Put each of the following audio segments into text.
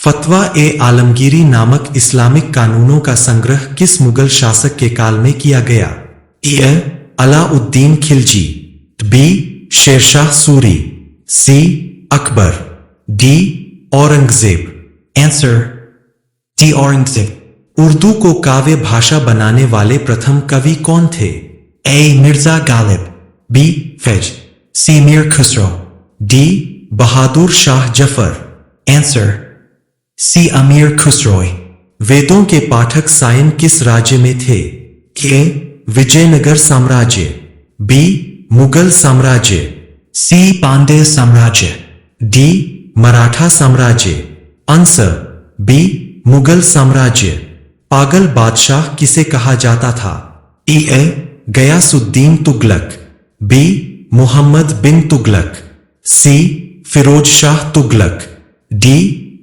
फतवा ए आलमगीरी नामक इस्लामिक कानूनों का संग्रह किस मुगल शासक के काल में किया गया? A Alauddin Khilji, B Sher Shah Suri, C Akbar, D Aurangzeb. Answer D Aurangzeb. Urdu को काव्य भाषा बनाने वाले प्रथम कवि कौन थे? A Mirza Ghalib, B Faiz, C Mir Khusro, D Bahadur Shah Zafar. Answer C Amir Khusro. वेदों के पाठक सायन किस राज्य में थे? ए विजयनगर साम्राज्य, बी मुगल साम्राज्य, सी पांड्य साम्राज्य, डी मराठा साम्राज्य। आंसर बी मुगल साम्राज्य। पागल बादशाह किसे कहा जाता था? A Ghiyasuddin Tughlaq, B Mohammad bin Tughlaq, C Firoz Shah Tughlaq, D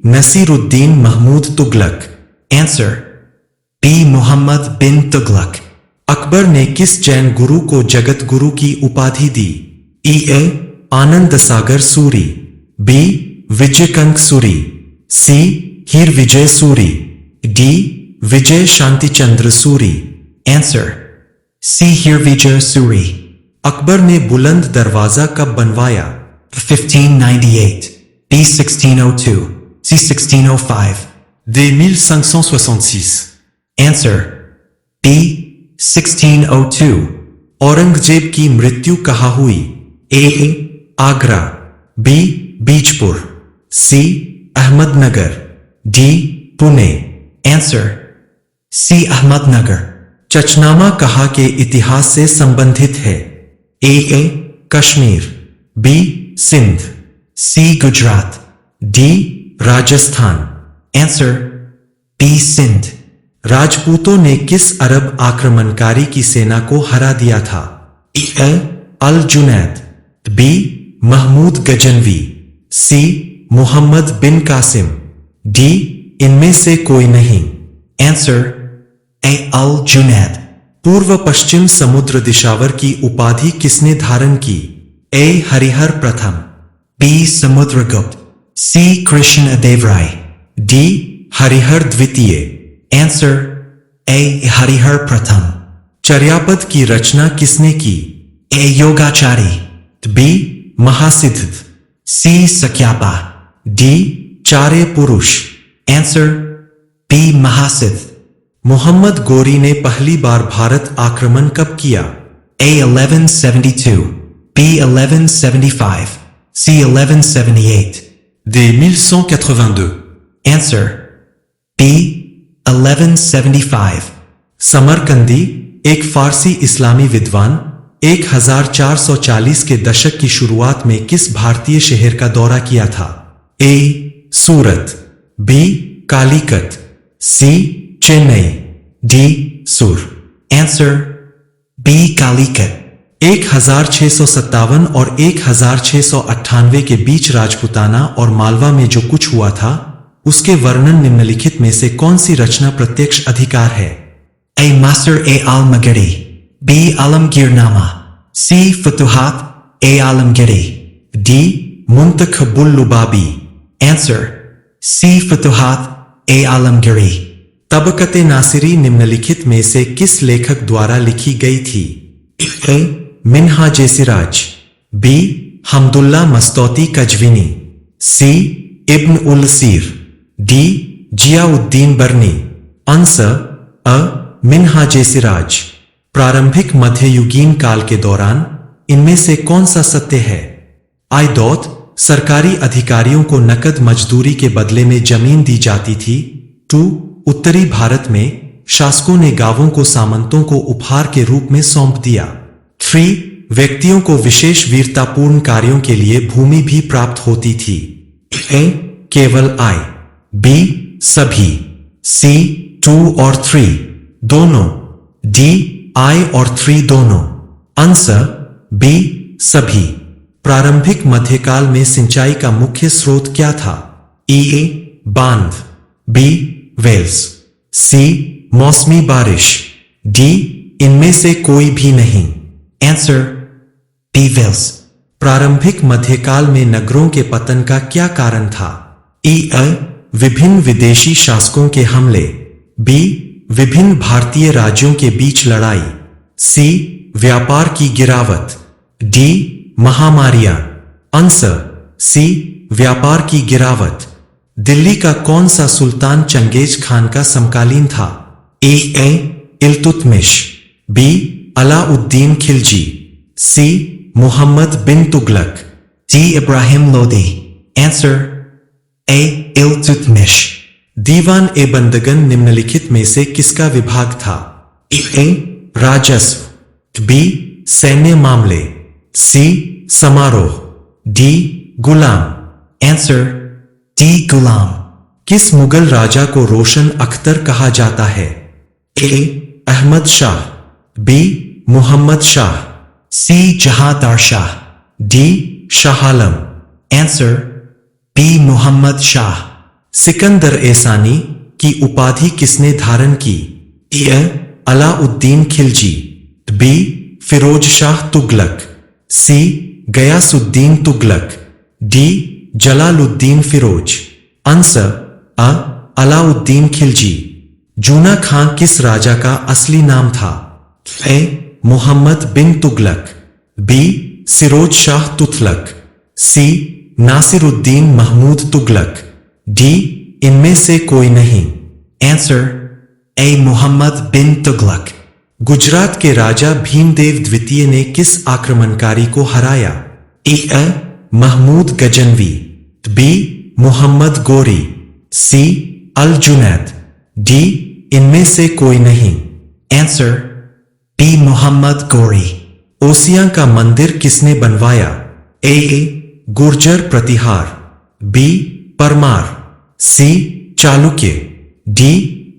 Nasiruddin Mahmud Tughlaq. Answer B Mohammad bin Tughlaq. Akbar ने किस जैन गुरु को जगत गुरु की उपाधि दी? A Anand Sagar Suri, B Vijaykank Suri, C Hir Vijay Suri, D Vijay Shantichandra Suri. Answer C Hir Vijay Suri. Akbar ने बुलंद दरवाजा कब बनवाया? 1598, B 1602, C 1605, D 1566। Answer B 1602। Aurangzeb की मृत्यु कहाँ हुई? A Agra, B Bijapur, C Ahmednagar, D Pune. Answer C Ahmednagar. Chachnama कहाँ के इतिहास से संबंधित है? A Kashmir, B Sindh, C Gujarat, D Rajasthan. Answer B Sindh. राजपूतों ने किस अरब आक्रमणकारी की सेना को हरा दिया था? ए अल जुनैद, बी महमूद गजनवी, सी मोहम्मद बिन कासिम, डी इनमें से कोई नहीं। आंसर ए अल जुनैद। पूर्व पश्चिम समुद्र दिशावर की उपाधि किसने धारण की? ए हरिहर प्रथम, बी समुद्रगुप्त, सी कृष्णदेवराय, डी हरिहर द्वितीय। आंसर ए हरिहर प्रथम। चर्यापद की रचना किसने की? ए योगाचारी, बी महासिद्ध, सी सक्यापा, डी चारे पुरुष। Answer B महासिद्ध। मोहम्मद गोरी ने पहली बार भारत आक्रमण कब किया? A 1172, B 1175, C 1178, D 1182। Answer B 1175। समरकंदी एक फारसी इस्लामी विद्वान 1440 के दशक की शुरुआत में किस भारतीय शहर का दौरा किया था? A Surat, B Calicut, C Chennai, D सुर। Answer B Calicut. 1657 और 1698 के बीच राजपूताना और मालवा में जो कुछ हुआ था उसके वर्णन निम्नलिखित में से कौन सी रचना प्रत्यक्ष अधिकार है? ए मास्टर ए आलमगीरी, बी आलमगीरनामा, सी फतुहात ए आलमगीरी, डी मुंतखबुल लुबाबी। आंसर सी फतुहात ए आलमगीरी। तबकते नासिरी निम्नलिखित में से किस लेखक द्वारा लिखी गई थी? ए मिन्हाज सिराज, बी हमदुल्ला मस्तौती कजविनी, सी इब्न उल सीर, डी जियाउद्दीन बर्नी। आंसर अ मिन्हाज सिराज। प्रारंभिक मध्ययुगीन काल के दौरान इनमें से कौन सा सत्य है? आयदौत सरकारी अधिकारियों को नकद मजदूरी के बदले में जमीन दी जाती थी। 2 उत्तरी भारत में शासकों ने गांवों को सामंतों को उपहार के रूप में सौंप दिया। 3 व्यक्तियों को विशेष वीरतापूर्ण कार्यों के लिए भूमि भी प्राप्त होती थी। ए केवल आई, बी सभी, सी 2 और 3 दोनों, डी आई और 3 दोनों। आंसर बी सभी। प्रारंभिक मध्यकाल में सिंचाई का मुख्य स्रोत क्या था? ए बांध, बी वेल्स, सी मौसमी बारिश, डी इनमें से कोई भी नहीं। Answer B Wales. प्रारंभिक मध्यकाल में नगरों के पतन का क्या कारण था? ए विभिन्न विदेशी शासकों के हमले। बी विभिन्न भारतीय राज्यों के बीच लड़ाई। सी व्यापार की गिरावट। डी महामारियां। आंसर सी व्यापार की गिरावट। दिल्ली का कौन सा सुल्तान चंगेज खान का समकालीन था? A Iltutmish. B Alauddin Khilji. C Mohammad bin Tughlaq. D Ibrahim Lodi. Answer A Iltutmish. Diwan i Bandagan निम्नलिखित में से किसका विभाग था? ए राजस्व। बी सैन्य मामले। सी समारोह। डी गुलाम। आंसर डी गुलाम। किस मुगल राजा को रोशन अख्तर कहा जाता है? A Ahmad Shah. B Mohammad Shah. C Jahandar Shah. D Shah Alam. Answer B Mohammad Shah. Sikandar Esani की उपाधि किसने धारण की? A Alauddin Khilji. B Firoz Shah Tughlaq. C Ghiyasuddin Tughlaq. D Jalaluddin Firoz. Answer A Alauddin Khilji. Juna Khan किस राजा का असली नाम था? A Mohammad bin Tughlaq. B सिरोज Shah Tughlaq. C Nasiruddin Mahmood Tughlaq. D इनमें से कोई नहीं। Answer A Mohammad bin Tughlaq. गुजरात के राजा भीमदेव द्वितीय ने किस आक्रमणकारी को हराया? ए महमूद गजनवी। बी मोहम्मद गोरी। सी अल जुनैद। डी इनमें से कोई नहीं। Answer B Mohammad Ghori. ओसियां का मंदिर किसने बनवाया? A Gurjar Pratihar. B Parmar. C Chalukya. D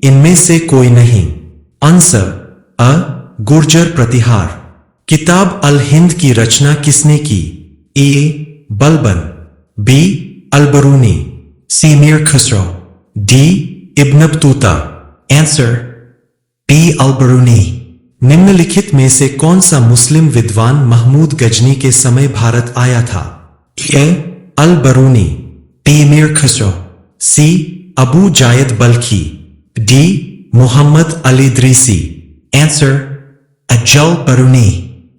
इनमें से कोई नहीं। Answer A Gurjar Pratihar. किताब अल हिंद की रचना किसने की? A Balban. B Alberuni. C Mir Khusro. D Ibn Battuta. Answer B Alberuni. निम्नलिखित में से कौन सा मुस्लिम विद्वान महमूद गजनी के समय भारत आया था? ए अल बरूनी। बी मीर खुसरो। सी अबू जायद बल्खी। डी मोहम्मद अली इदरीसी। आंसर अजल बरूनी।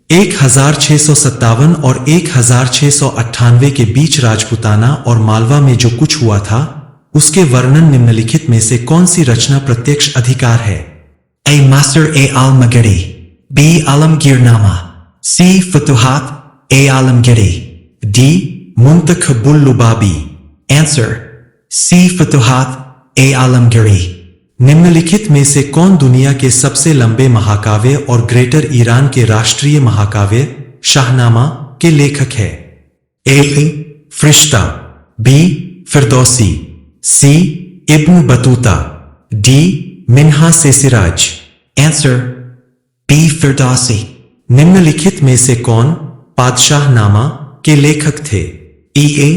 1657 और 1698 के बीच राजपुताना और मालवा में जो कुछ हुआ था उसके वर्णन निम्नलिखित में से कौन सी रचना प्रत्यक्ष अधिकार है? ए मास्टर ए आलमगिरी। बी आलमगीरनामा। सी फतुहात ए आलमगिरी। डी मुंतखबुल लुबाबी। आंसर सी फतुहात ए आलमगिरी। निम्नलिखित में से कौन दुनिया के सबसे लंबे महाकाव्य और ग्रेटर ईरान के राष्ट्रीय महाकाव्य शाहनामा के लेखक है? ए फरिश्ता। बी फिरदौसी। सी इब्न बतूता। डी मिन्हा से सिराज। Answer B Firdausi. निम्नलिखित में से कौन पादशाहनामा के लेखक थे? ए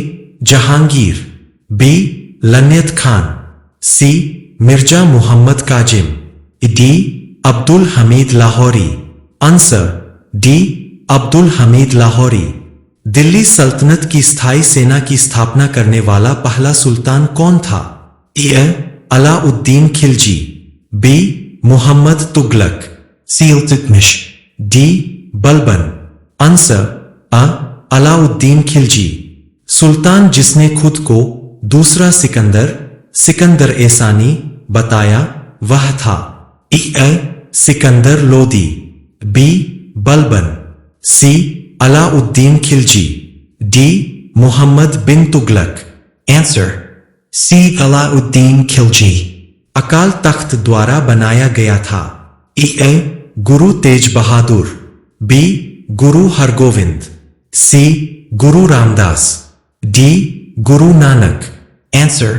जहांगीर। बी लन्यत Khan. C Mirza Mohammad Kazim. D Abdul Hamid Lahori. Answer D Abdul Hamid Lahori. Delhi सल्तनत की स्थायी सेना की स्थापना करने वाला पहला सुल्तान कौन था? A Alauddin Khilji. B Mohammad Tughlaq. C Iltutmish. D Balban. Answer A Alauddin Khilji. सुल्तान जिसने खुद को दूसरा सिकंदर एसानी बताया वह था? A Sikandar Lodi. B Balban. C Alauddin Khilji. D Mohammad bin Tughlaq. Answer C Alauddin Khilji. Akal Takht द्वारा बनाया गया था? ए गुरु तेज बहादुर। बी गुरु हरगोविंद। सी गुरु Ramdas. D Guru Nanak. Answer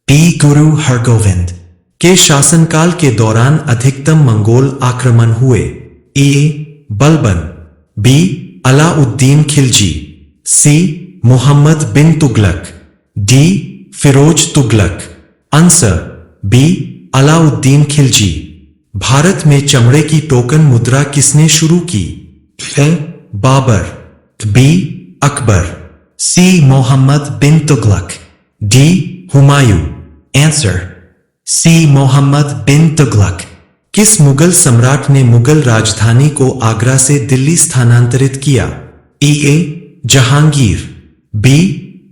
B गुरु हरगोविंद। के शासनकाल के दौरान अधिकतम मंगोल आक्रमण हुए? A Balban. B Alauddin Khilji. C Mohammad bin Tughlaq. D Firoz Tughlaq. Answer B Alauddin Khilji. Bharat में चमड़े की टोकन मुद्रा किसने शुरू की? A Babar. B Akbar. C Mohammad bin Tughlaq. D Humayun. Answer C Mohammad bin Tughlaq. किस मुगल सम्राट ने मुगल राजधानी को आगरा से दिल्ली स्थानांतरित किया? A Jahangir, B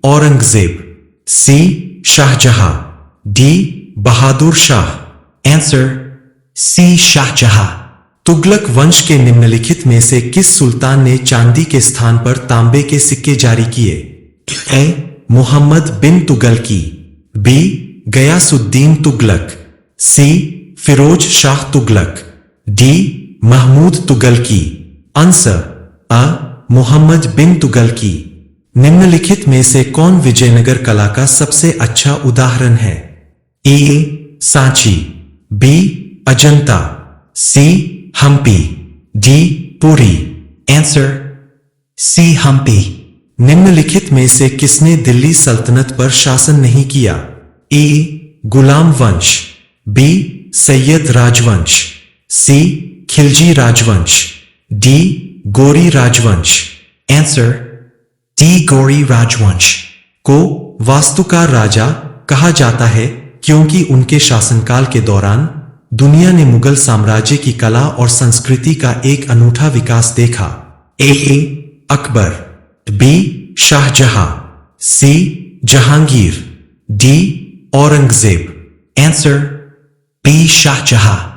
Aurangzeb, C Shah Jahan, D Bahadur Shah. Answer C Shah Jahan. Tughlaq वंश के निम्नलिखित में से किस सुल्तान ने चांदी के स्थान पर तांबे के सिक्के जारी किए? ए मोहम्मद बिन तुगलकी, B Ghiyasuddin Tughlaq, C Firoz Shah Tughlaq, D Mahmood तुगलकी। Answer अ मोहम्मद बिन तुगलकी। निम्नलिखित में से कौन विजयनगर कला का सबसे अच्छा उदाहरण है? A Sanchi, B Ajanta, C Hampi, D Puri. Answer C Hampi. निम्नलिखित में से किसने दिल्ली सल्तनत पर शासन नहीं किया? ए गुलाम वंश, बी सैयद राजवंश, सी खिलजी राजवंश, डी गौरी राजवंश। आंसर डी गौरी राजवंश। को वास्तुकार राजा कहा जाता है क्योंकि उनके शासनकाल के दौरान दुनिया ने मुगल साम्राज्य की कला और संस्कृति का एक अनूठा विकास देखा। A Akbar, B Shah Jahan, C Jahangir, D Aurangzeb. Answer B Shahjahan.